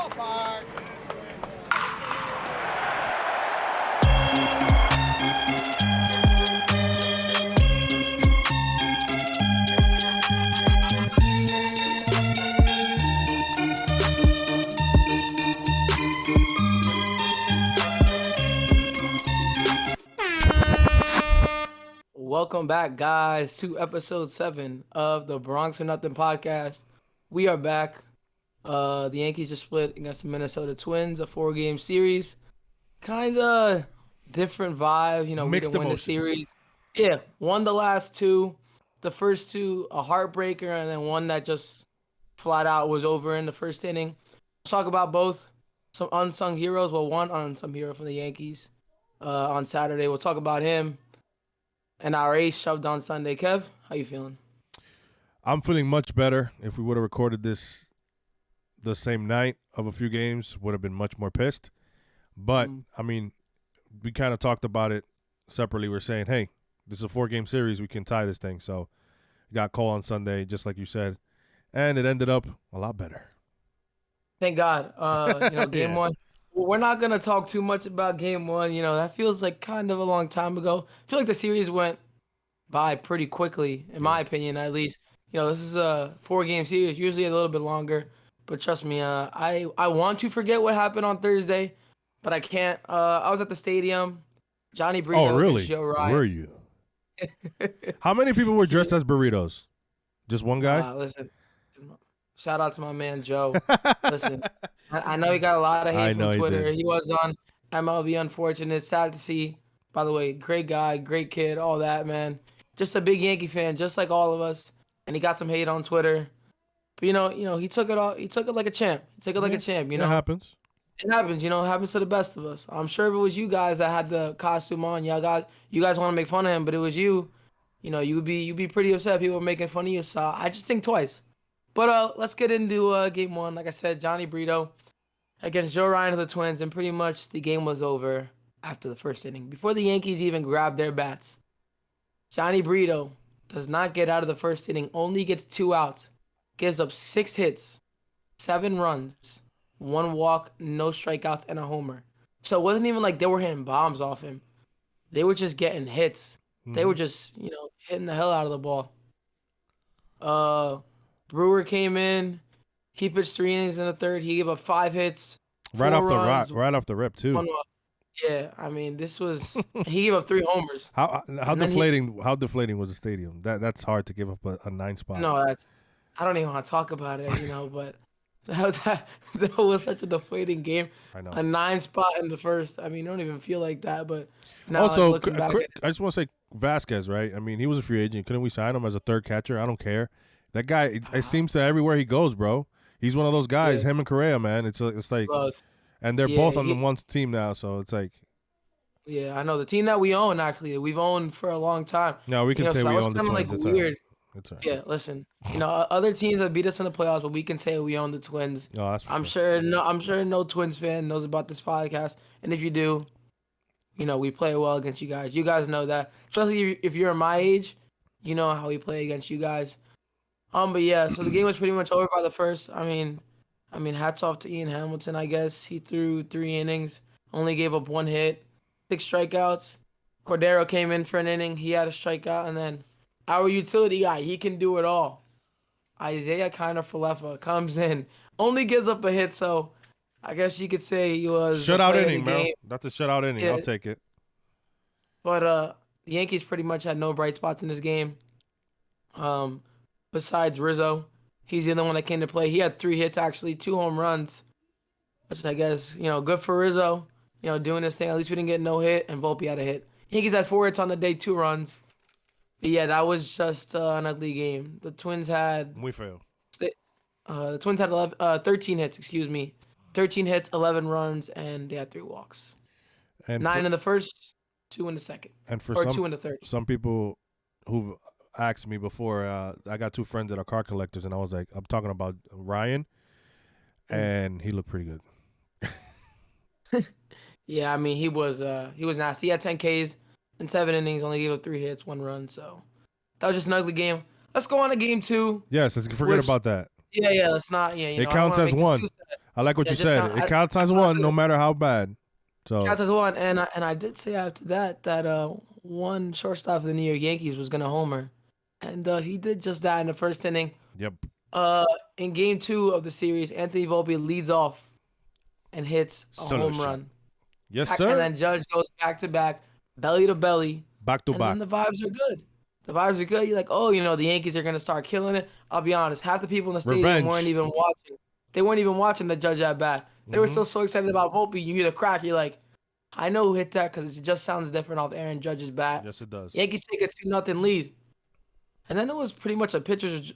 ballpark. Welcome back, guys, to episode 7 of the Bronx or Nothing podcast. We are back. The Yankees just split against the Minnesota Twins, a 4-game series. Kind of different vibe. We Mixed didn't win the emotions. series. Yeah, won the last two. The first two, a heartbreaker, and then one that just flat out was over in the first inning. Let's talk about both. Some unsung heroes. Well, one unsung hero from the Yankees on Saturday. We'll talk about him. And our ace shoved on Sunday. Kev, how you feeling? I'm feeling much better. If we would have recorded this the same night of a few games, would have been much more pissed. But, I mean, we kind of talked about it separately. We're saying, hey, this is a 4-game series. We can tie this thing. So, got call on Sunday, just like you said. And it ended up a lot better. Thank God. Game one. We're not going to talk too much about game one. That feels like kind of a long time ago. I feel like the series went by pretty quickly, in my opinion, at least. This is a 4-game series, usually a little bit longer. But trust me, I want to forget what happened on Thursday, but I can't. I was at the stadium. Johnny Brito. Oh, really? Joe Ryan. Were you? How many people were dressed as burritos? Just one guy? Listen, shout out to my man, Joe. Listen, I know he got a lot of hate from Twitter. He was on MLB Unfortunate. Sad to see. By the way, great guy, great kid, all that, man. Just a big Yankee fan, just like all of us. And he got some hate on Twitter. But, he took it all. He took it like a champ. He took it like a champ, It happens. It happens, it happens to the best of us. I'm sure if it was you guys that had the costume on, you guys want to make fun of him, but it was you, you'd be pretty upset people were making fun of you. So I just think twice. But let's get into game one. Like I said, Johnny Brito against Joe Ryan of the Twins, and pretty much the game was over after the first inning. Before the Yankees even grabbed their bats, Johnny Brito does not get out of the first inning, only gets 2 outs, gives up 6 hits, 7 runs, 1 walk, no strikeouts, and a homer. So it wasn't even like they were hitting bombs off him. They were just getting hits. They were just, hitting the hell out of the ball. Brewer came in. He pitched 3 innings in the third. He gave up 5 hits. Right off the rip, too. 1 walk. Yeah, I mean, this was. He gave up 3 homers. How deflating was the stadium? That's hard to give up a 9 spot. No, I don't even want to talk about it, but that was such a deflating game. I know. A 9 spot in the first. I mean, don't even feel like that. But now, also, looking back I just want to say Vasquez, right? I mean, he was a free agent. Couldn't we sign him as a third catcher? I don't care. That guy, it seems to everywhere he goes, bro. He's one of those guys. Him and Correa, man. It's like, and they're both on the one team now, so it's like. Yeah, I know the team that we own. Actually, we've owned for a long time. No, we can say we own the Twins. Like weird. It's all right. Yeah, listen. Other teams have beat us in the playoffs, but we can say we own the Twins. No, that's I'm sure no Twins fan knows about this podcast, and if you do, we play well against you guys. You guys know that, especially if you're my age, you know how we play against you guys. But yeah, so the game was pretty much over by the first. I mean, hats off to Ian Hamilton. I guess he threw 3 innings, only gave up 1 hit, 6 strikeouts. Cordero came in for an inning. He had a strikeout, and then our utility guy, he can do it all. Isaiah Falefa comes in, only gives up a hit, so I guess you could say he was shutout inning, bro. That's a shutout inning. Yeah. I'll take it. But the Yankees pretty much had no bright spots in this game. Besides Rizzo, he's the only one that came to play. He had 3 hits, actually, 2 home runs, which I guess, good for Rizzo, doing this thing. At least we didn't get no hit, and Volpe had a hit. Yankees had 4 hits on the day, 2 runs. But yeah, that was just an ugly game. The Twins had. We failed. The Twins had 13 hits, 13 hits, 11 runs, and they had 3 walks. And 9 in the first, 2 in the second. And for 2 in the third. Some people who've asked me before, I got 2 friends that are car collectors, and I was like, I'm talking about Ryan, and he looked pretty good. Yeah, I mean, he was nasty. He had 10 Ks. In 7 innings, only gave up 3 hits, 1 run. So that was just an ugly game. Let's go on to game 2. Yes, let's forget about that. Yeah, let's not. Yeah, it counts as one. I like what Yeah, you just said. kind of. It counts as one, no matter how bad. So Counts as one, and I did say after that that one shortstop of the New York Yankees was gonna homer, and he did just that in the first inning. yep, Uh, in Game 2 of the series, Anthony Volpe leads off and hits a solo home shot. run, Yes, and sir. then Judge goes back to back, belly to belly, Back to and then back. the vibes are good. The vibes are good. You're like, oh, the Yankees are gonna start killing it. I'll be honest, half the people in the stadium weren't Revenge. even watching. They weren't even watching the Judge at bat. They were Hmm. still so excited about Volpe. You hear the crack, you're like, I know who hit that because it just sounds different off Aaron Judge's bat. Yes, it does. Yankees take a 2-0 lead. And then it was pretty much a pitchers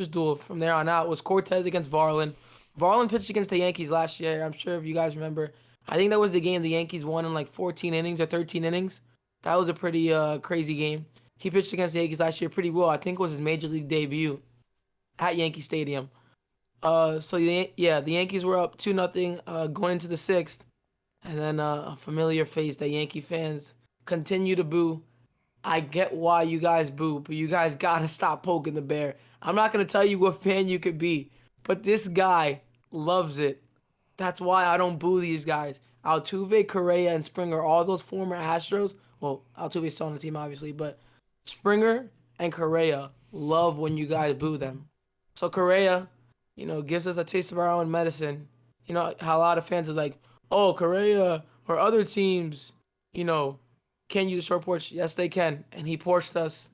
duel from there on out. It was Cortez against Varlin. Varlin pitched against the Yankees last year. I'm sure if you guys remember. I think that was the game the Yankees won in like 14 innings or 13 innings. That was a pretty crazy game. He pitched against the Yankees last year pretty well. I think it was his major league debut at Yankee Stadium. The Yankees were up 2-0 going into the sixth. And then a familiar face that Yankee fans continue to boo. I get why you guys boo, but you guys gotta stop poking the bear. I'm not gonna tell you what fan you could be, but this guy loves it. That's why I don't boo these guys. Altuve, Correa, and Springer, all those former Astros. Well, Altuve's still on the team, obviously, but Springer and Correa love when you guys boo them. So Correa, gives us a taste of our own medicine. You know how a lot of fans are like, "Oh, Correa or other teams, you know, can use short porch." Yes, they can, and he porched us.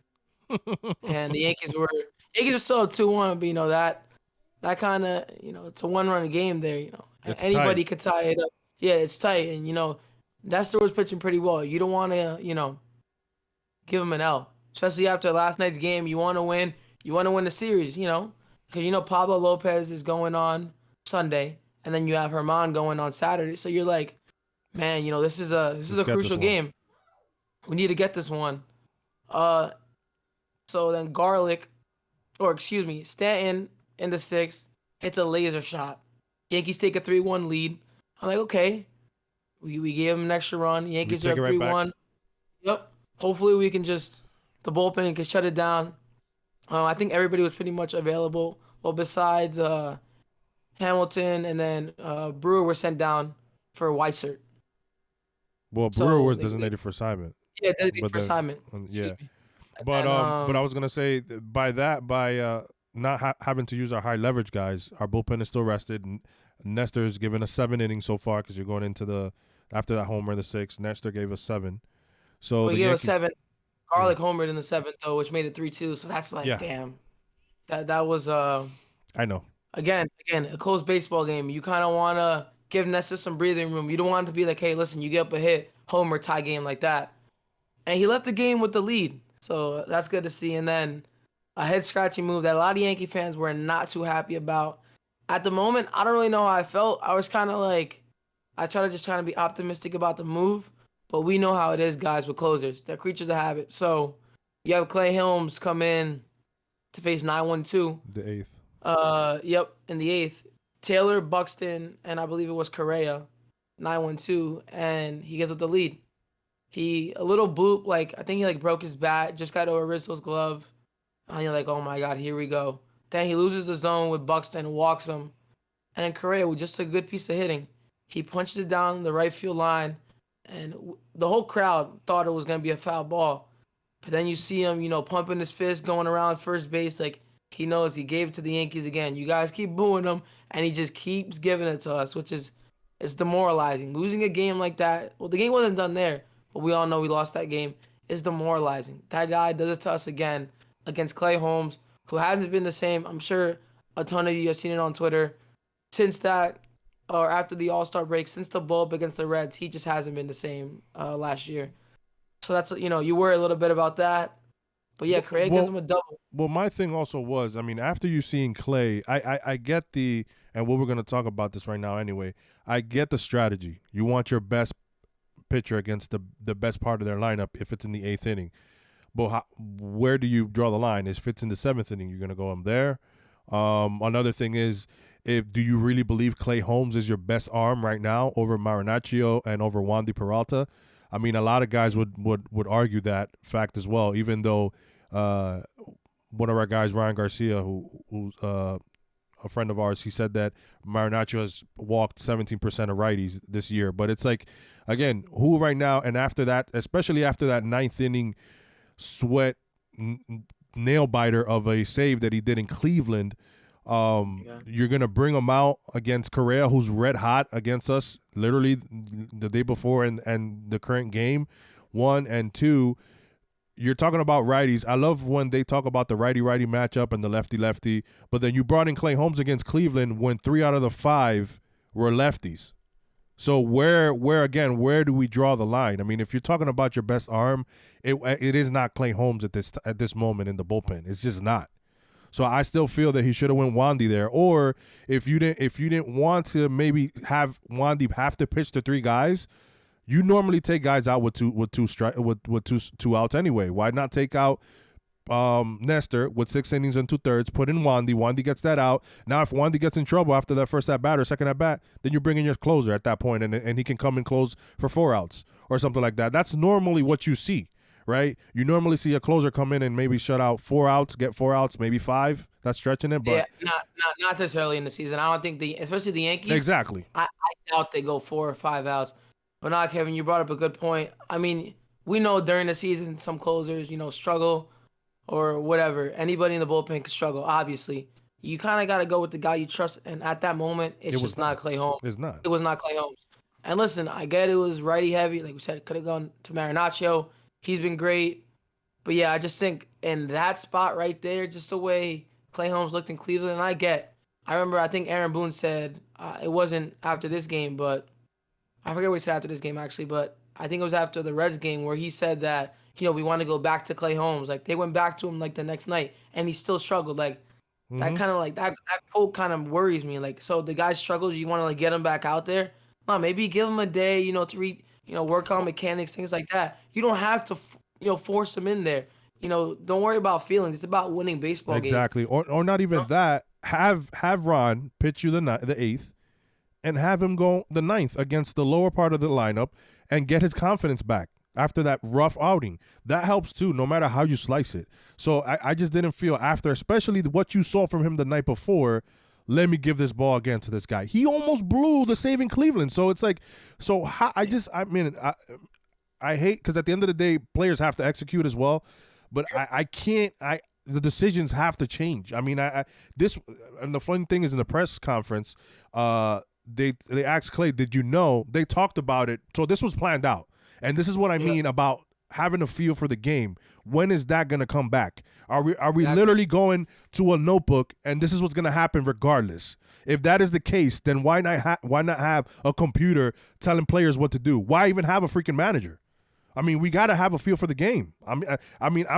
And the Yankees were still 2-1, but that kind of it's a one-run game there. It's tight. Anybody could tie it up. Yeah, it's tight, and Nestor was pitching pretty well. You don't want to give him an L, especially after last night's game. You want to win. You want to win the series. Because Pablo Lopez is going on Sunday, and then you have Herman going on Saturday. So you're like, man, this is Let's a get this crucial one. game. We need to get this one. Uh, so then Stanton in the sixth hits a laser shot. Yankees take a 3-1 lead. I'm like, okay, we gave them an extra run. We Yankees are take it up right back. 3-1. Yep. Hopefully we can the bullpen can shut it down. I think everybody was pretty much available. Well, besides Hamilton and then Brewer were sent down for Weissert. Well, Brewer So was designated for assignment, yeah, designated but for then assignment. Excuse yeah. me. But And I was gonna say by not having to use our high leverage guys, our bullpen is still rested. Nestor's given us 7 innings so far because you're going into after that homer in the sixth. Nestor gave us 7. So we the gave us Yankees, 7. yeah, Garlic homered in the seventh though, which made it 3-2. So that's like, yeah, damn. That was I know. again a close baseball game. You kind of want to give Nestor some breathing room. You don't want it to be like, hey, listen, you get up a hit, homer, tie game like that. And he left the game with the lead, so that's good to see. And then a head scratching move that a lot of Yankee fans were not too happy about. At the moment, I don't really know how I felt. I was kind of like, I try to just trying to be optimistic about the move, but we know how it is, guys, with closers. They're creatures of habit. So you have Clay Helms come in to face 9-1-2. The eighth. Yep, in the eighth. Taylor, Buxton, and I believe it was Correa, 9-1-2, and he gets with the lead. He a little bloop, like I think he like broke his bat, just got over Rizzo's glove. And you're like, oh my god, here we go. Then he loses the zone with Buxton, walks him, and then Correa with just a good piece of hitting, he punched it down the right field line, and the whole crowd thought it was gonna be a foul ball. But then you see him, pumping his fist, going around first base, like he knows he gave it to the Yankees again. You guys keep booing him, and he just keeps giving it to us, which is it's demoralizing. Losing a game like that. Well, the game wasn't done there, but we all know we lost that game. It's demoralizing. That guy does it to us again against Clay Holmes, who hasn't been the same. I'm sure a ton of you have seen it on Twitter. Since that, or after the All-Star break, since the bulb against the Reds, he just hasn't been the same last year. So that's, you worry a little bit about that. But yeah, Correa gives him a double. Well, my thing also was, I mean, after you seeing Clay, I get and what we're going to talk about this right now anyway, I get the strategy. You want your best pitcher against the best part of their lineup if it's in the 8th inning. But where do you draw the line? If it's in the 7th inning, you're going to go there. Another thing is, do you really believe Clay Holmes is your best arm right now over Marinaccio and over Wandy Peralta? I mean, a lot of guys would argue that fact as well, even though one of our guys, Ryan Garcia, who's a friend of ours, he said that Marinaccio has walked 17% of righties this year. But it's like, again, who right now, and after that, especially after that ninth inning sweat nail biter of a save that he did in Cleveland, you're going to bring him out against Correa, who's red hot against us literally the day before and the current game, 1 and 2. You're talking about righties. I love when they talk about the righty-righty matchup and the lefty-lefty, but then you brought in Clay Holmes against Cleveland when 3 out of the 5 were lefties. So where do we draw the line? I mean, if you're talking about your best arm, it is not Clay Holmes at this moment in the bullpen. It's just not. So I still feel that he should have went Wandy there. Or if you didn't want to maybe have Wandy have to pitch to 3 guys, you normally take guys out with two outs anyway. Why not take out Nestor with 6 innings and 2/3, put in Wandy. Wandy gets that out. Now, if Wandy gets in trouble after that first at bat or second at bat, then you bring in your closer at that point, and he can come and close for 4 outs or something like that. That's normally what you see, right? You normally see a closer come in and maybe shut out 4 outs, get 4 outs, maybe 5. That's stretching it, but yeah, not this early in the season. I don't think especially the Yankees. Exactly. I doubt they go 4 or 5 outs. But now, Kevin, you brought up a good point. I mean, we know during the season some closers, struggle or whatever. Anybody in the bullpen can struggle, obviously. You kind of got to go with the guy you trust. And at that moment, it's just not Clay Holmes. It's not. It was not Clay Holmes. And listen, I get it was righty heavy. Like we said, it could have gone to Marinaccio. He's been great. But yeah, I just think in that spot right there, just the way Clay Holmes looked in Cleveland, and I remember, I think Aaron Boone said, it wasn't after this game, but I forget what he said after this game, actually, but I think it was after the Reds game where he said that, we want to go back to Clay Holmes. Like, they went back to him, like, the next night, and he still struggled. Like, that kind of, like, that quote kind of worries me. Like, so the guy struggles, you want to, like, get him back out there? No, maybe give him a day, to work on mechanics, things like that. You don't have to, force him in there. Don't worry about feelings. It's about winning baseball games. Exactly. Or not even that. Have Ron pitch you the 8th, and have him go the 9th against the lower part of the lineup and get his confidence back after that rough outing. That helps too, no matter how you slice it. So I just didn't feel after, especially what you saw from him the night before, let me give this ball again to this guy. He almost blew the save in Cleveland. So it's like, I hate, because at the end of the day, players have to execute as well. But the decisions have to change. I mean, and the funny thing is in the press conference, they asked Clay, did you know? They talked about it. So this was planned out. And this is what I mean about having a feel for the game. When is that going to come back? Are we literally going to a notebook and this is what's going to happen regardless? If that is the case, then why not have a computer telling players what to do? Why even have a freaking manager? I mean, we got to have a feel for the game. I'm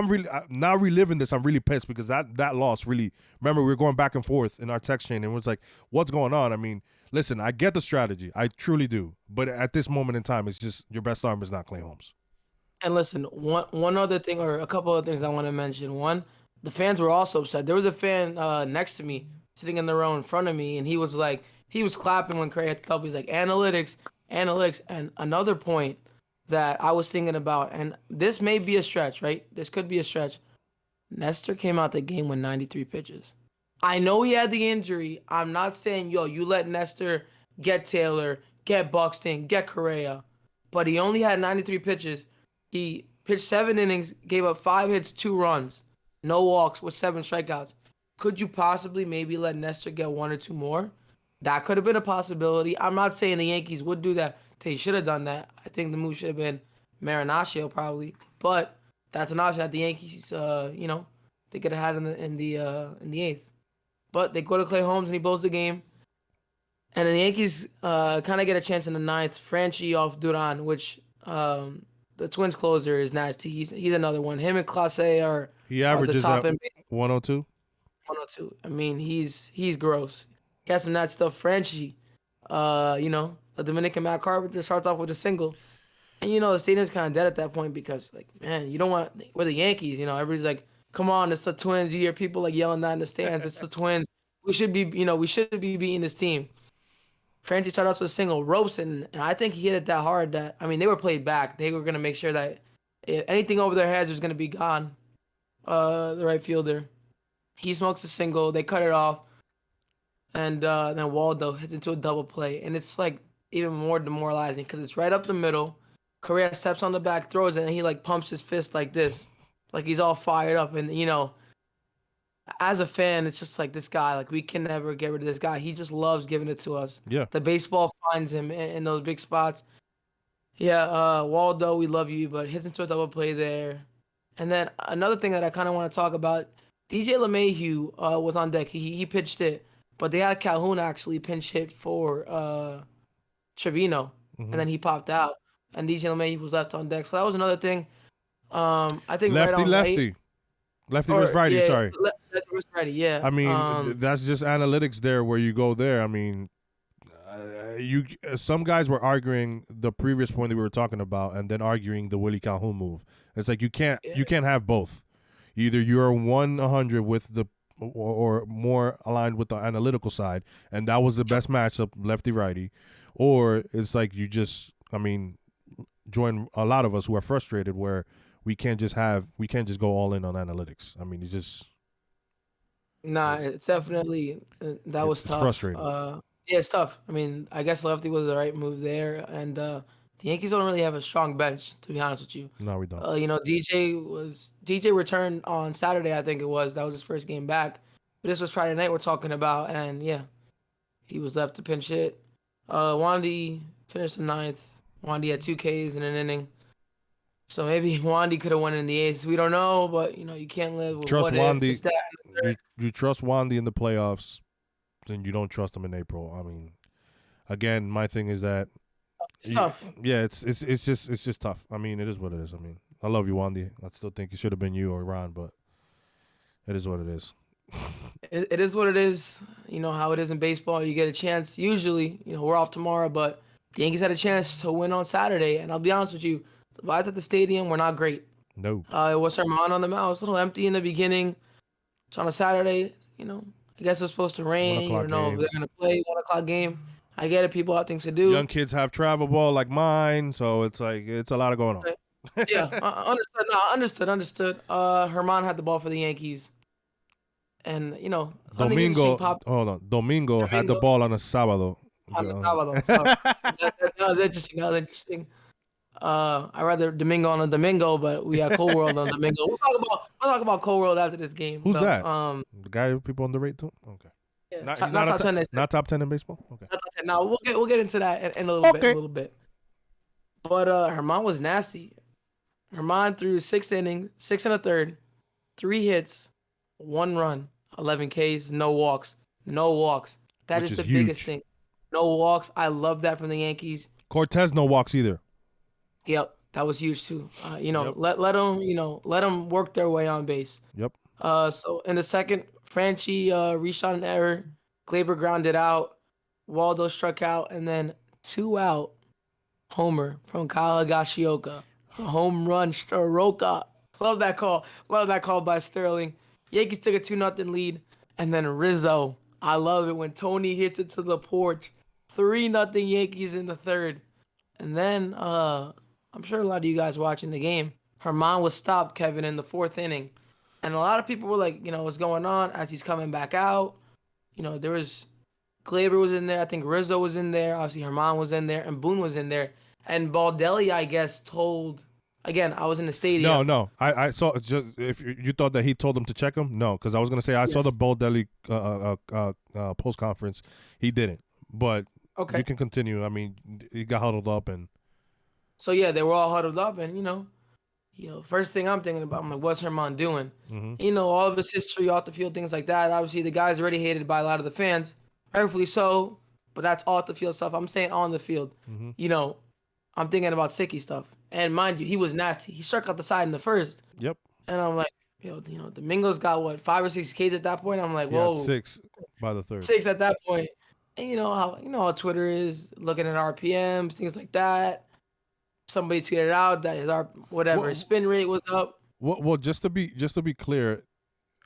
really now reliving this. I'm really pissed because that loss really. Remember, we were going back and forth in our text chain, and it was like, "What's going on?" I mean, listen, I get the strategy, I truly do, but at this moment in time, it's just your best arm is not Clay Holmes. And listen, one other thing, or a couple of things I want to mention. One, the fans were also upset. There was a fan next to me, sitting in the row in front of me, and he was clapping when Correa hit the double. He's like, analytics. And another point that I was thinking about, and this may be a stretch, right? This could be a stretch. Nestor came out the game with 93 pitches. I know he had the injury. I'm not saying, you let Nestor get Taylor, get Buxton, get Correa, but he only had 93 pitches. He pitched 7 innings, gave up 5 hits, 2 runs, no walks with 7 strikeouts. Could you possibly maybe let Nestor get 1 or 2 more? That could have been a possibility. I'm not saying the Yankees would do that. They should have done that. I think the move should have been Marinaccio probably, but that's an option that the Yankees, they could have had in the 8th. But they go to Clay Holmes and he blows the game, and then the Yankees kind of get a chance in the 9th. Franchi off Duran, which the Twins closer is nasty. He's another one. Him and Clase are averages the top at 102. 102. I mean, he's gross. He has some of that stuff. Franchi, the Dominican Matt Carpenter starts off with a single. And, the stadium's kind of dead at that point because, like, man, we're the Yankees. Everybody's like, come on, it's the Twins. You hear people, like, yelling that in the stands. It's the Twins. We should be beating this team. Franchi started off with a single, ropes, and I think he hit it that hard that, they were played back. They were going to make sure that if anything over their heads was going to be gone. The right fielder. He smokes a single. They cut it off. and then Waldo hits into a double play, and it's like even more demoralizing because it's right up the middle. Correa steps on the back, throws it, and he like pumps his fist like this, like he's all fired up. And as a fan, it's just like this guy, like we can never get rid of this guy. He just loves giving it to us. Yeah. The baseball finds him in those big spots. Yeah, Waldo, we love you, but hits into a double play there. And then another thing that I kind of want to talk about, DJ LeMahieu was on deck. He pitched it, but they had Calhoun actually pinch hit for Trevino, and then he popped out, and DJ LeMahieu was left on deck. So that was another thing. I think Lefty, right on lefty. Lefty or, versus righty, yeah, sorry. Lefty versus righty, yeah. I mean, that's just analytics there where you go there. I mean, some guys were arguing the previous point that we were talking about and then arguing the Willie Calhoun move. It's like you can't have both. Either you're 100 with the or more aligned with the analytical side, and that was the best matchup, lefty righty, or it's like you just, I mean, join a lot of us who are frustrated where we can't just go all in on analytics. I mean, it's just it's definitely that was tough. Frustrating. Yeah, it's tough. I mean, I guess lefty was the right move there, and the Yankees don't really have a strong bench, to be honest with you. No, we don't. DJ returned on Saturday, I think it was. That was his first game back. But this was Friday night we're talking about, and yeah, he was left to pinch hit. Wandy finished the ninth. Wandy had 2 Ks in an inning. So maybe Wandy could have won in the eighth. We don't know, but you can't live with Trust what Wandy. if. It's that. You trust Wandy in the playoffs, then you don't trust him in April. I mean, again, my thing is that it's tough. Yeah, it's just tough. I mean, it is what it is. I mean, I love you, Wandy. I still think it should have been you or Ron, but it is what it is. It is what it is. You know how it is in baseball. You get a chance. Usually, we're off tomorrow, but the Yankees had a chance to win on Saturday. And I'll be honest with you, the vibes at the stadium were not great. No. It was Herman on the mound. It was a little empty in the beginning. So on a Saturday, I guess it was supposed to rain. You don't know if they're going to play 1 o'clock game. I get it. People have things to do. Young kids have travel ball like mine, so it's like it's a lot of going on. Yeah, understood. Herman had the ball for the Yankees. And, Domingo had the ball on a sábado. On the sábado. That was interesting. I'd rather Domingo on a Domingo, but we had Cold World on Domingo. We'll talk about Cold World after this game. Who's that? The guy people underrate too? Okay. Yeah, not top 10. Not top 10 in baseball? Okay. No, we'll get into that in a little bit. But Herman was nasty. Herman threw 6 innings, 6 and a third, 3 hits, 1 run, 11 Ks, no walks. That is the biggest thing. No walks. I love that from the Yankees. Cortez no walks either. Yep, that was huge too. Yep. let them work their way on base. Yep. So in the second, Franchi reshot an error. Glaber grounded out. Waldo struck out, and then 2 out. Homer from Kyle Higashioka. Home run, Soroka. Love that call. Love that call by Sterling. Yankees took a 2-0 lead, and then Rizzo. I love it when Tony hits it to the porch. 3-0 Yankees in the third, and then I'm sure a lot of you guys watching the game. Herman was stopped, Kevin, in the 4th inning. And a lot of people were like, what's going on as he's coming back out. There was Glaber was in there. I think Rizzo was in there. Obviously, Herman was in there. And Boone was in there. And Baldelli, I guess, told... Again, I was in the stadium. No. I saw... Just, if you thought that he told him to check him? No, because I was going to say I saw the Baldelli post-conference. He didn't. But you can continue. I mean, he got huddled up and... So, yeah, they were all huddled up. And, first thing I'm thinking about, I'm like, what's Herman doing? Mm-hmm. All of his history off the field, things like that. Obviously, the guy's already hated by a lot of the fans. Rightfully so. But that's off the field stuff. I'm saying on the field. Mm-hmm. I'm thinking about sticky stuff. And mind you, he was nasty. He struck out the side in the first. Yep. And I'm like, Domingo's got what, 5 or 6 Ks at that point? I'm like, whoa. 6 by the third. 6 at that point. And you know how Twitter is, looking at RPMs, things like that. Somebody tweeted out that his spin rate was up. Well, just to be clear,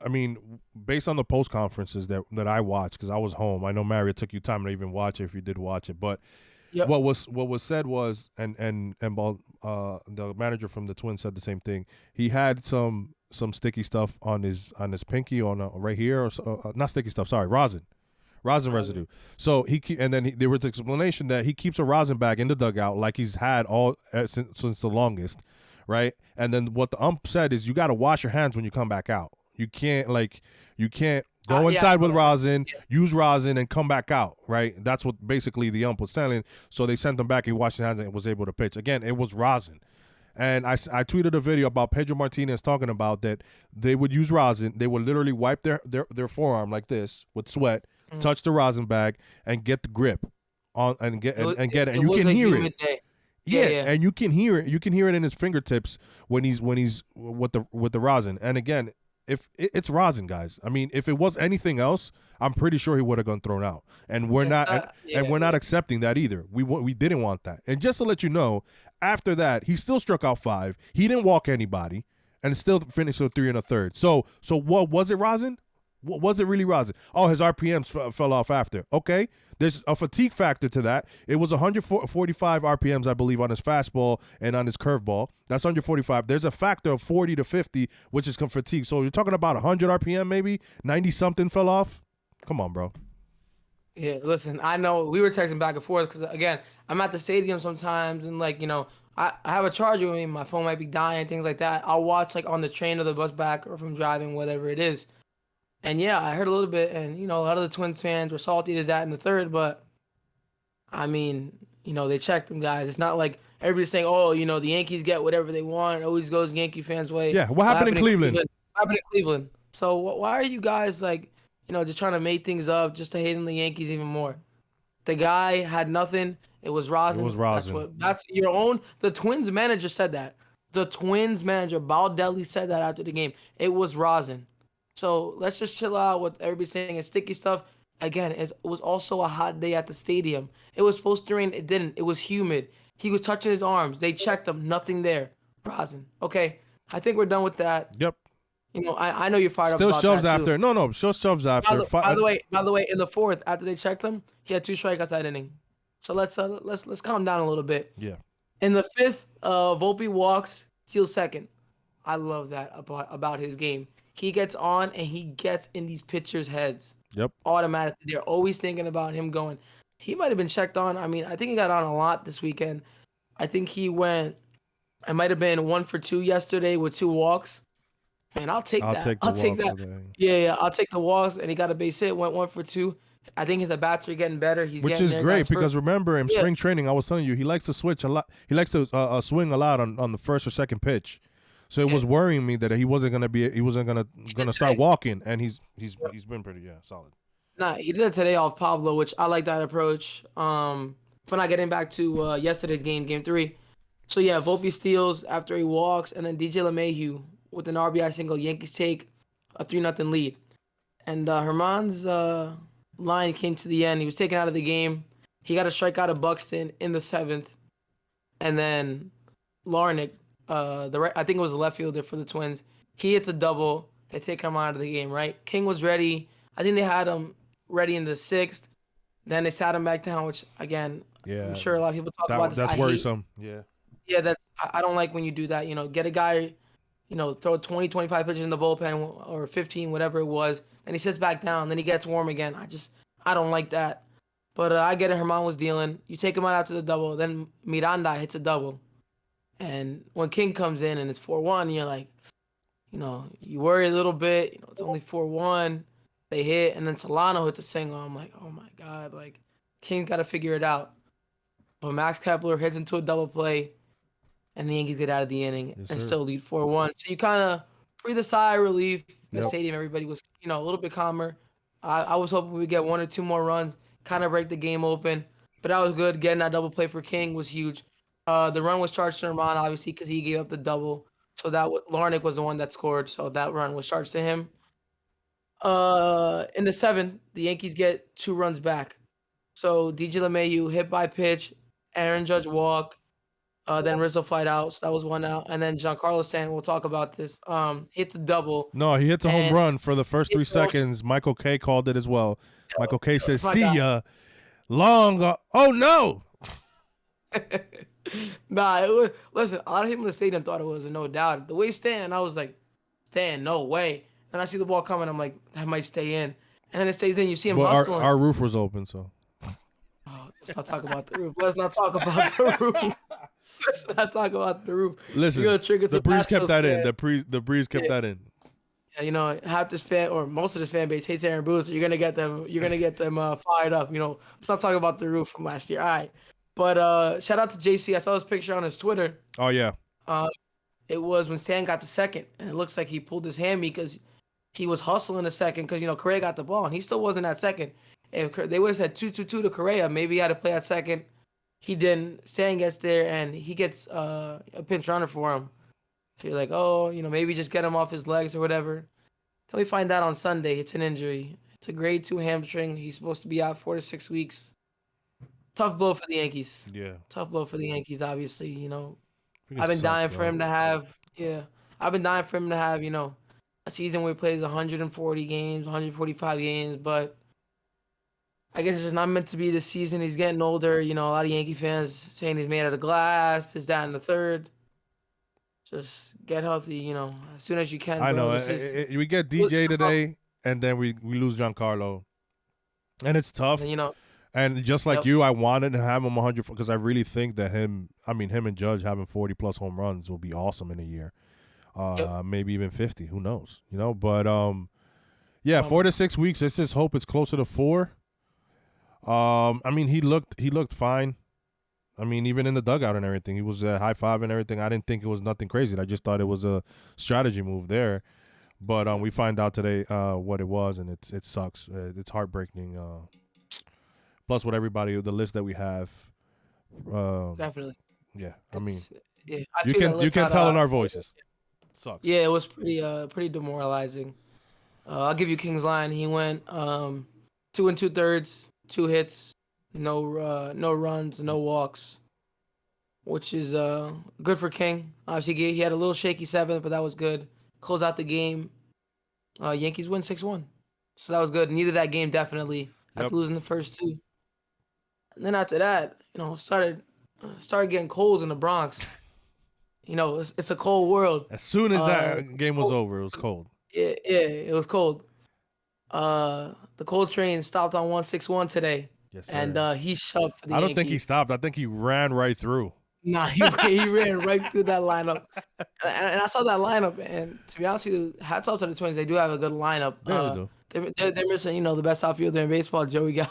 I mean, based on the post conferences that I watched, because I was home. I know Mario took you time to even watch it if you did watch it, but what was said was, and the manager from the Twins said the same thing. He had some sticky stuff on his pinky right here, or not sticky stuff. Sorry, rosin rosin residue. So there was explanation that he keeps a rosin bag in the dugout like he's had all since the longest, right? And then what the ump said is you got to wash your hands when you come back out. You can't go inside with rosin, use rosin, and come back out, right? That's what basically the ump was telling. So they sent him back. He washed his hands and was able to pitch. Again, it was rosin. And I tweeted a video about Pedro Martinez talking about that they would use rosin. They would literally wipe their forearm like this with sweat, touch the rosin bag, and get the grip on and get it. And you can hear it. Yeah, and you can hear it. You can hear it in his fingertips when he's with the rosin. And again, if it's rosin, guys. I mean, if it was anything else, I'm pretty sure he would have gone thrown out. And we're not accepting that either. We didn't want that. And just to let you know, after that, he still struck out 5. He didn't walk anybody, and still finished with 3 1/3. So what was it, rosin? What was it really rosin? Oh, his RPMs fell off after. Okay, there's a fatigue factor to that. It was 145 RPMs, I believe, on his fastball and on his curveball. That's 145. There's a factor of 40 to 50, which is fatigue. So you're talking about 100 RPM, maybe 90 something fell off. Come on, bro. Yeah, listen, I know we were texting back and forth because again, I'm at the stadium sometimes, and I have a charger with me. My phone might be dying, things like that. I'll watch on the train or the bus back, or if I'm driving, whatever it is. And yeah, I heard a little bit, and a lot of the Twins fans were salty as that in the third, but I mean, they checked them, guys. It's not like everybody's saying, oh, the Yankees get whatever they want. It always goes Yankee fans' way. Yeah, what happened in Cleveland? What happened in Cleveland? So why are you guys just trying to make things up just to hate on the Yankees even more? The guy had nothing. It was rosin. It was rosin. That's your own. The Twins manager said that. The Twins manager, Baldelli, said that after the game. It was rosin. So let's just chill out with everybody saying it's sticky stuff. Again, it was also a hot day at the stadium. It was supposed to rain. It didn't. It was humid. He was touching his arms. They checked him. Nothing there. Rosin. Okay. I think we're done with that. Yep. I know you're fired still up about shoves that after. too. No, still shoves after. By the way, in the fourth, after they checked him, he had 2 strikeouts that inning. So let's calm down a little bit. Yeah. In the fifth, Volpe walks, steals second. I love that about his game. He gets on and he gets in these pitchers' heads. Yep. Automatically, they're always thinking about him going. He might have been checked on. I mean, I think he got on a lot this weekend. I think he went. It might have been 1 for 2 yesterday with 2 walks. Man, I'll take that. I'll take that. Yeah, I'll take the walks, and he got a base hit. Went 1 for 2. I think his at-bats are getting better. Which is great because remember in spring training, I was telling you he likes to switch a lot. He likes to swing a lot on the first or second pitch. So it was worrying me that he wasn't gonna start walking, and he's been pretty solid. Nah, he did it today off Pablo, which I like that approach. But not getting back to yesterday's game 3. So yeah, Volpe steals after he walks, and then DJ LeMahieu with an RBI single. Yankees take a 3-0 lead, and Herman's line came to the end. He was taken out of the game. He got a strikeout of Buxton in the 7th, and then Larnick, I think it was the left fielder for the Twins, he hits a double. They take him out of the game. Right, King was ready. I think they had him ready in the 6th. Then they sat him back down, which again, I'm sure a lot of people talk about this. That's worrisome. Yeah, I don't like when you do that. Get a guy, throw 20, 25 pitches in the bullpen or 15, whatever it was, and he sits back down. Then he gets warm again. I don't like that. But I get it. Herman was dealing. You take him out after the double. Then Miranda hits a double. And when King comes in and it's 4-1, you're like, you worry a little bit. It's only 4-1. They hit, and then Solano hits a single. I'm like, oh my God, King's got to figure it out. But Max Kepler hits into a double play, and the Yankees get out of the inning and still lead 4-1. So you kind of breathe a sigh of relief. In the stadium, everybody was, a little bit calmer. I was hoping we'd get 1 or 2 more runs, kind of break the game open. But that was good. Getting that double play for King was huge. The run was charged to Herman, obviously, because he gave up the double. So Larnick was the one that scored. So that run was charged to him. In the 7th, the Yankees get 2 runs back. So DJ LeMahieu hit by pitch, Aaron Judge walk, then Rizzo flied out. So that was 1 out. And then Giancarlo Stanton, we'll talk about this, hits a double. No, he hits a home run for the first 3 seconds. Michael K called it as well. Michael K says, "See ya, long." Oh no. Nah, it was. Listen, a lot of people in the stadium thought it was a no doubt. The way Stanton, I was like, Stanton, no way. And I see the ball coming, I'm like, that might stay in. and then it stays in. You see him But hustling. our roof was open, so Oh, let's not talk about the roof. Let's not talk about the roof. Let's not talk about the roof. You're listen. gonna trigger The some breeze kept Astros that in. fans. The breeze kept Yeah. that in. Yeah, you know, half this fan or most of this fan base hates Aaron Boone, so you're gonna get them. You're gonna get them fired up. You know, let's not talk about the roof from last year. All right, but shout out to JC. I saw this picture on his Twitter. Oh yeah. Uh, it was when Stan got the second, and it looks like he pulled his hammy because he was hustling a second because Correa got the ball and he still wasn't at second. If they would have said 2-2-2 to Correa, maybe he had to play at second. He didn't. Stan gets there and he gets a pinch runner for him. So you're like, oh, maybe just get him off his legs or whatever. Then we find out on Sunday it's an injury. It's a grade 2 hamstring. He's supposed to be out 4 to 6 weeks. Tough blow for the Yankees. Yeah. Tough blow for the Yankees, obviously. Freaking I've been dying sucks, for bro. him to have, I've been dying for him to have, a season where he plays 140 games, 145 games, but I guess it's just not meant to be this season. He's getting older. A lot of Yankee fans saying he's made out of glass, this, that, and the third. Just get healthy, as soon as you can, I bro. know. We get DJ today, and then we lose Giancarlo, and it's tough. And, And just like Yep. you, I wanted to have him 100 because I really think that him and Judge having 40 plus home runs will be awesome in a year. Yep. Maybe even 50. Who knows? But yeah, 4 to 6 weeks. Let's just hope it's closer to 4. He looked fine. Even in the dugout and everything, he was high five and everything. I didn't think it was nothing crazy. I just thought it was a strategy move there. But we find out today what it was, and it sucks. It's heartbreaking. Plus, with everybody, the list that we have. Definitely. Yeah, Yeah, you can tell in our voices. It sucks. Yeah, it was pretty demoralizing. I'll give you King's line. He went 2 2/3, 2 hits, no runs, no walks, which is good for King. Obviously, he had a little shaky 7th, but that was good. Close out the game. Yankees win 6-1, so that was good. Needed that game definitely after losing the first 2. And then after that, started getting cold in the Bronx. It's a cold world. As soon as that game was over, it was cold. Yeah, it was cold. The cold train stopped on 161 today. Yes, sir. And he shoved for the I don't Yankees. think he stopped. I think he ran right through. Nah, he ran right through that lineup. And I saw that lineup, and to be honest with you, hats off to the Twins. They do have a good lineup. Yeah, they do. They're missing, the best outfielder in baseball, Joey Gallo.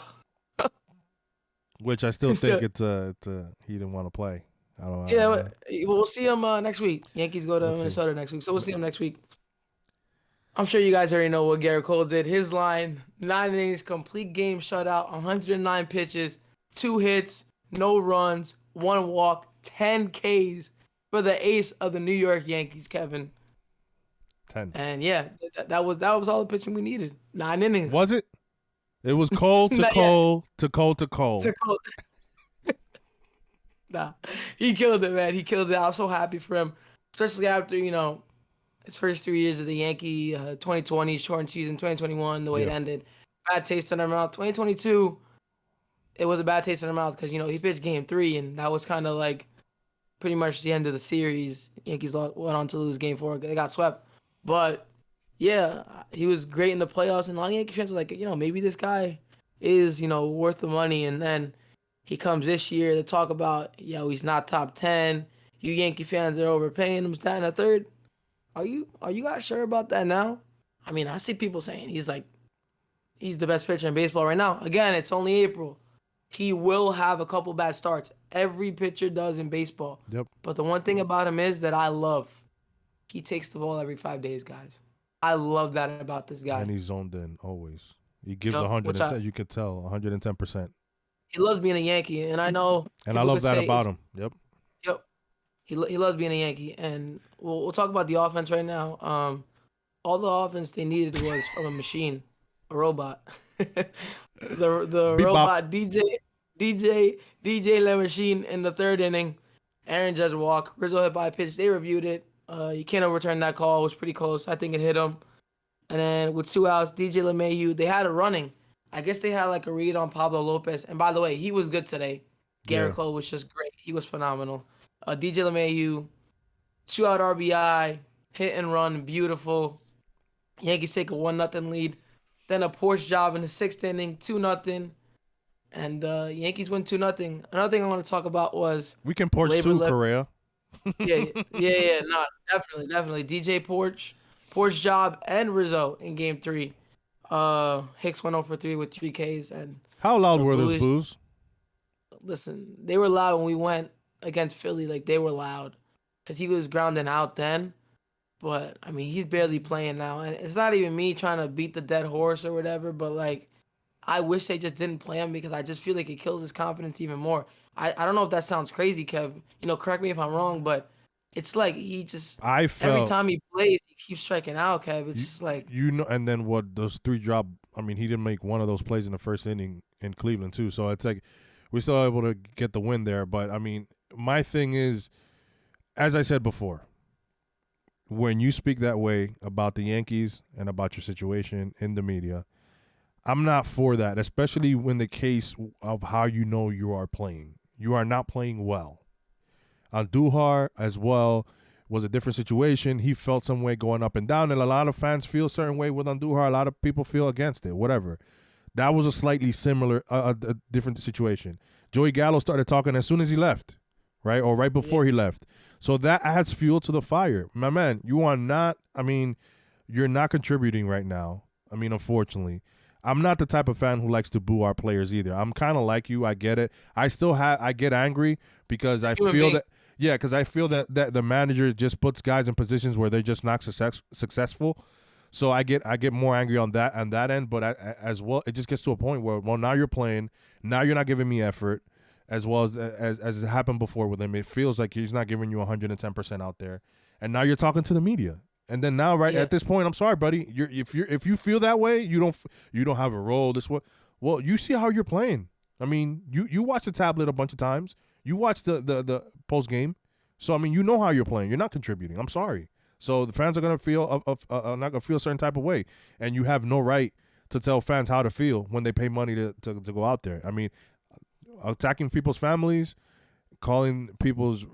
Which I still think it's he didn't want to play. I don't know. Yeah, we'll see him next week. Yankees go to Let's see. Minnesota next week, so we'll see him next week. I'm sure you guys already know what Garrett Cole did. His line, 9 innings, complete game shutout, 109 pitches, 2 hits, no runs, 1 walk, 10 Ks for the ace of the New York Yankees, Kevin. 10. And yeah, that was all the pitching we needed. 9 innings. Was it? It was cold to Not cold to cold to cold. Nah, he killed it, man. He killed it. I was so happy for him, especially after his first 3 years of the Yankee 2020 shortened season, 2021, the way it ended. Bad taste in our mouth. 2022, it was a bad taste in our mouth because he pitched Game 3, and that was kind of like pretty much the end of the series. Yankees went on to lose Game 4. They got swept, but yeah, he was great in the playoffs, and a lot of Yankee fans were like, maybe this guy is worth the money, and then he comes this year to talk about, he's not top 10. You Yankee fans are overpaying him, that and the third. Are you guys sure about that now? I see people saying he's the best pitcher in baseball right now. Again, it's only April. He will have a couple bad starts. Every pitcher does in baseball. Yep. But the one thing about him is that I love, he takes the ball every 5 days, guys. I love that about this guy. And he's zoned in always. He gives Yep, 110. You can tell 110%. He loves being a Yankee, and I know. And I love that about him. Yep. Yep. He loves being a Yankee, and we'll talk about the offense right now. All the offense they needed was from a machine, a robot. the robot DJ Le Machine in the 3rd inning. Aaron Judge walk. Rizzo hit by a pitch. They reviewed it. You can't overturn that call. It was pretty close. I think it hit him. And then with 2 outs, DJ LeMahieu, they had it running. I guess they had like a read on Pablo Lopez. And by the way, he was good today. Garrett Cole was just great. He was phenomenal. DJ LeMahieu, 2-out RBI, hit and run, beautiful. Yankees take a 1-0 lead. Then a Porsche job in the 6th inning, 2-0. And Yankees win 2-0. Another thing I want to talk about was We can porch labor too, left. Correa. Yeah. No, definitely. DJ Porsche job, and Rizzo in Game 3. Hicks went 0 for 3 with 3 Ks, and How loud the were those boos. boos? Listen, they were loud when we went against Philly. Like, they were loud because he was grounding out then. But I mean, he's barely playing now, and it's not even me trying to beat the dead horse or whatever. But like, I wish they just didn't play him because I just feel like it kills his confidence even more. I don't know if that sounds crazy, Kev. Correct me if I'm wrong, but it's like he just I every felt time he plays, he keeps striking out, Kev. It's just like and then what those 3 drop. I mean, he didn't make one of those plays in the first inning in Cleveland too. So it's like we're still able to get the win there. But I mean, my thing is, as I said before, when you speak that way about the Yankees and about your situation in the media, I'm not for that, especially when the case of how you are playing. You are not playing well. Andujar as well was a different situation. He felt some way going up and down, and a lot of fans feel a certain way with Andujar. A lot of people feel against it, whatever. That was a slightly similar, a different situation. Joey Gallo started talking as soon as he left, right? Or right before he left. So that adds fuel to the fire. My man, you are not, you're not contributing right now. Unfortunately. I'm not the type of fan who likes to boo our players either. I'm kind of like you. I get it. I get angry because I feel that, because I feel that the manager just puts guys in positions where they're just not successful. So I get more angry on that end. But as well, it just gets to a point where, well, now you're playing. Now you're not giving me effort as well as it happened before with him. It feels like he's not giving you 110% out there. And now you're talking to the media. And then now, at this point, I'm sorry, buddy. If you feel that way, you don't have a role. Well, you see how you're playing. You watch the tablet a bunch of times. You watch the post game. So you know how you're playing. You're not contributing. I'm sorry. So the fans are gonna feel not gonna feel a certain type of way, and you have no right to tell fans how to feel when they pay money to go out there. Attacking people's families, calling people's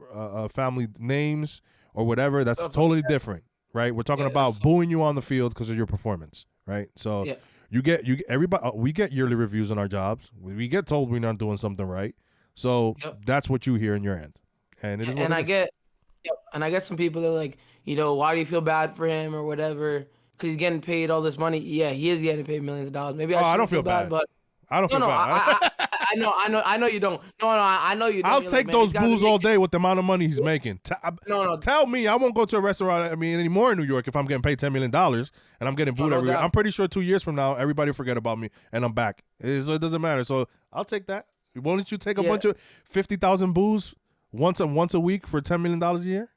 family names or whatever. That's totally different. Right, we're talking about booing you on the field because of your performance, right? So everybody. We get yearly reviews on our jobs. We get told we're not doing something right. So that's what you hear in your end, and it is. And I get some people that are like, why do you feel bad for him or whatever? Because he's getting paid all this money. Yeah, he is getting paid millions of dollars. Maybe I don't feel bad, but I don't feel bad. I know you don't. No, I know you don't. I'll take those boos all day with the amount of money he's making. Tell me, I won't go to a restaurant anymore in New York if I'm getting paid $10 million and I'm getting booed every year. I'm pretty sure 2 years from now, everybody forget about me and I'm back. So it doesn't matter. So I'll take that. Why don't you take a bunch of 50,000 boos once a week for $10 million a year?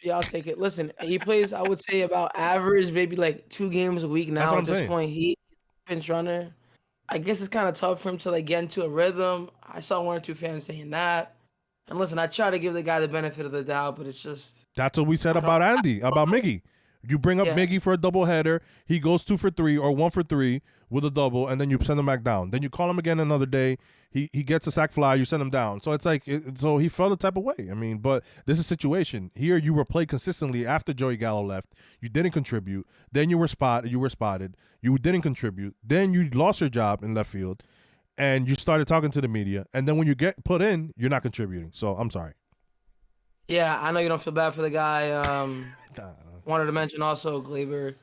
Yeah, I'll take it. Listen, he plays, I would say, about average, maybe like 2 games a week now. At this point, he's pinch runner. I guess it's kind of tough for him to get into a rhythm. I saw 1 or 2 fans saying that. And listen, I try to give the guy the benefit of the doubt, but it's just. That's what we said about Miggy. You bring up Miggy for a doubleheader. He goes 2 for 3 or 1 for 3 with a double, and then you send him back down. Then you call him again another day. He gets a sac fly. You send him down. So it's like, so he felt the type of way. But this is a situation. Here you were played consistently after Joey Gallo left. You didn't contribute. Then you were spotted. You didn't contribute. Then you lost your job in left field, and you started talking to the media. And then when you get put in, you're not contributing. So I'm sorry. Yeah, I know you don't feel bad for the guy. Wanted to mention also Glaber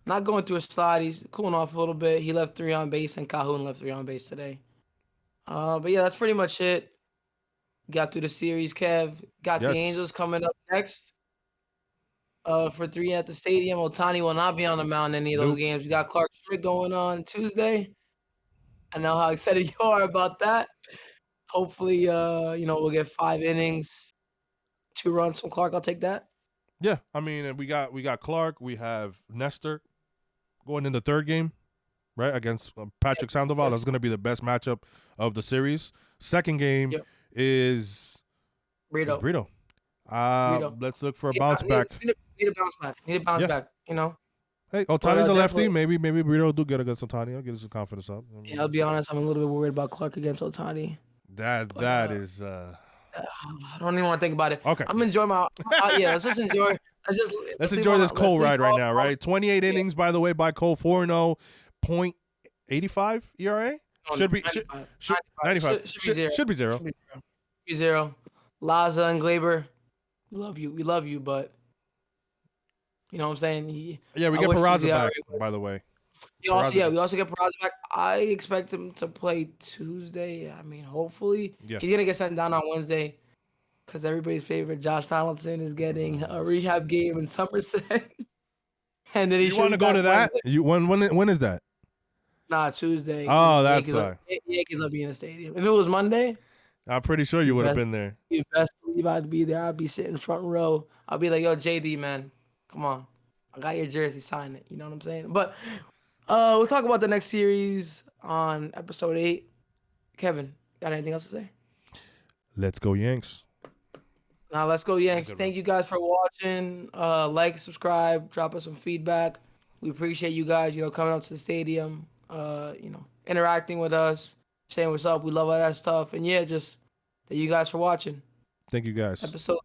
not going through a slide. He's cooling off a little bit. He left 3 on base, and Calhoun left 3 on base today. But yeah, that's pretty much it. Got through the series, Kev. Got the Angels coming up next. For 3 at the stadium. Ohtani will not be on the mound in any of those games. We got Clark Schmidt going on Tuesday. I know how excited you are about that. Hopefully, we'll get 5 innings, 2 runs from Clark. I'll take that. Yeah, we got Clark. We have Nestor going in the 3rd game, right, against Patrick Sandoval. That's going to be the best matchup of the series. 2nd game is Brito. Brito. Let's look for a bounce back. Need a bounce back. Hey, Ohtani's a lefty. Maybe Brito will do good against Ohtani. I'll get his confidence up. Yeah, I'll be honest. I'm a little bit worried about Clark against Ohtani. That is. I don't even want to think about it. Okay. I'm enjoying my. Let's just enjoy. Let's enjoy this Cole ride right now, right? 28 innings, by the way, by Cole, 4-0. .85 ERA. No, Should be 95. should 95. 95. Should be zero. Should be zero. Should be zero. Be zero. Laza and Glaber, we love you. We love you, but you know what I'm saying? Yeah, we I get wish Peraza the back, ERA by the way. we also get Peraza back. I expect him to play Tuesday. I mean, hopefully. Yes. He's gonna get sent down on Wednesday because everybody's favorite Josh Donaldson is getting a rehab game in Somerset. And then he You want to go to that? You when is that? Nah, Tuesday. Oh, that's why. Yankees will be in the stadium. If it was Monday, I'm pretty sure you would have been there. you best believe I'd be there. I'd be sitting front row. I'll be like, yo, JD, man, come on. I got your jersey, sign it. You know what I'm saying? But we'll talk about the next series on episode 8. Kevin, got anything else to say? Let's go Yanks. Now let's go Yanks. Thank you guys for watching. Like, subscribe, drop us some feedback. We appreciate you guys, coming up to the stadium, interacting with us, saying what's up. We love all that stuff. And yeah, just thank you guys for watching. Thank you guys. Episode